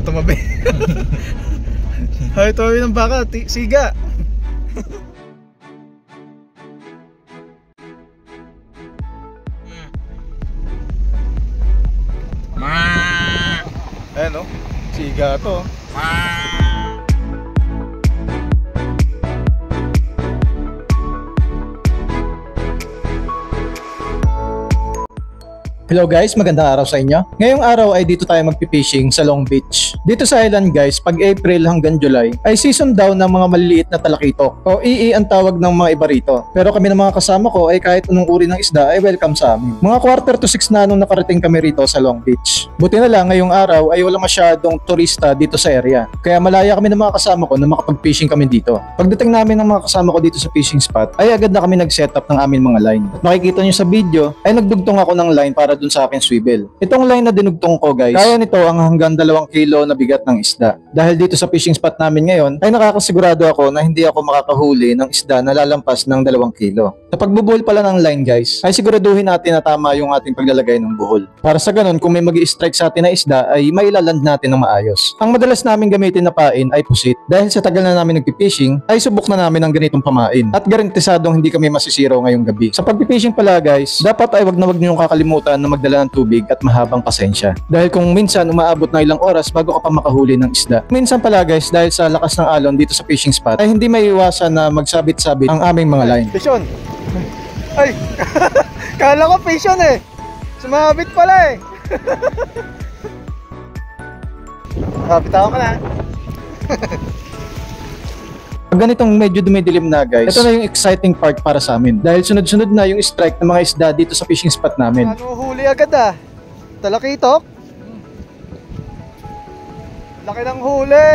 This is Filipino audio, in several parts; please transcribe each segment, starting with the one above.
tumabi. Ay, tumabi ng baka, siga. Ayan o, siga to. Hello guys, magandang araw sa inyo. Ngayong araw ay dito tayo magpipishing sa Long Beach. Dito sa island guys, pag April hanggang July ay season daw ng mga maliliit na talakitok o ii ang tawag ng mga iba rito. Pero kami ng mga kasama ko ay kahit anong uri ng isda ay welcome sa amin. Mga 5:45 na nung nakarating kami rito sa Long Beach. Buti na lang ngayong araw ay wala masyadong turista dito sa area. Kaya malaya kami ng mga kasama ko na makapag-fishing kami dito. Pagdating namin ng mga kasama ko dito sa fishing spot ay agad na kami nag-setup ng aming mga line. At makikita nyo sa video ay nagdugtong ako ng line para dun sa akin swivel. Itong line na dinugtong ko guys, kaya nito ang hanggang 2 kilo na bigat ng isda. Dahil dito sa fishing spot namin ngayon ay nakakasigurado ako na hindi ako makakahuli ng isda na lalampas ng 2 kilo. Sa pagbubuhol pala ng line guys, ay siguraduhin natin na tama yung ating paglalagay ng buhol. Para sa ganun, kung may mag-i-strike sa atin na isda ay mailaland natin ng maayos. Ang madalas namin gamitin na pain ay pusit. Dahil sa tagal na namin nagpipishing, ay subok na namin ng ganitong pamain. At garantisadong hindi kami masisiro ngayong gabi. Sa pagpipishing pala guys, dapat ay wag na wag niyong kakalimutan na magdala ng tubig at mahabang pasensya. Dahil kung minsan umaabot na ilang oras bago ka pa makahuli ng isda. Minsan pala guys, dahil sa lakas ng alon dito sa fishing spot, ay hindi may iwasan na magsabit-sabit ang aming mga line. Fish on! Ay! Kala ko fish on eh! Sumabit pala eh! Bitawan ka na! Pag ganitong medyo dumidilim na guys, ito na yung exciting part para sa amin. Dahil sunod-sunod na yung strike ng mga isda dito sa fishing spot namin. Ano huli agad ah? Talakitok? Laki ng huli!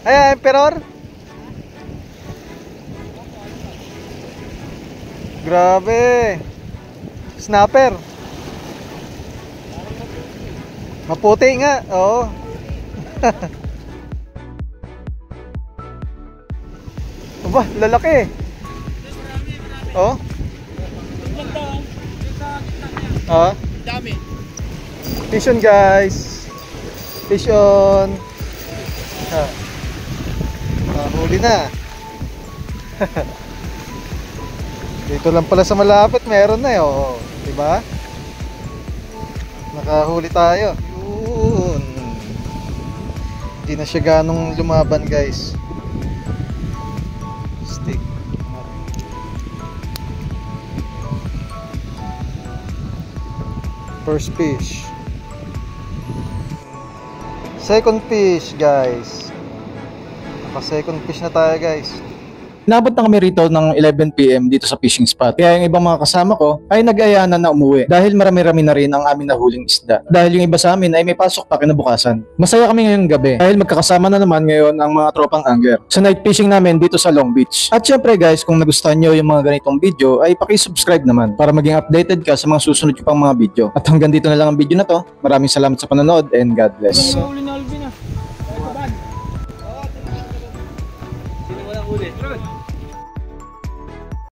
Ay, emperor? Grabe! Snapper! Maputi nga, oo. Aba, lalaki. Oh? Ah? Dami. Fish on guys. Fish on. Huli na. Dito lang pala sa malapit, meron na eh. Oh, diba? Nakahuli tayo. Yun. Hindi na siya ganong lumaban guys. Stick. First fish. Second fish guys. Naka-second fish na tayo guys. Inabot na kami rito ng 11 PM dito sa fishing spot. Kaya yung ibang mga kasama ko ay nag-ayanan na umuwi dahil marami-rami na rin ang aming nahuling isda. Dahil yung iba sa amin ay may pasok pa kinabukasan. Masaya kami ngayong gabi dahil magkakasama na naman ngayon ang mga tropang angler sa night fishing namin dito sa Long Beach. At syempre guys, kung nagustuhan nyo yung mga ganitong video ay paki-subscribe naman para maging updated ka sa mga susunod ko pang mga video. At hanggang dito na lang ang video na to. Maraming salamat sa panonood and God bless.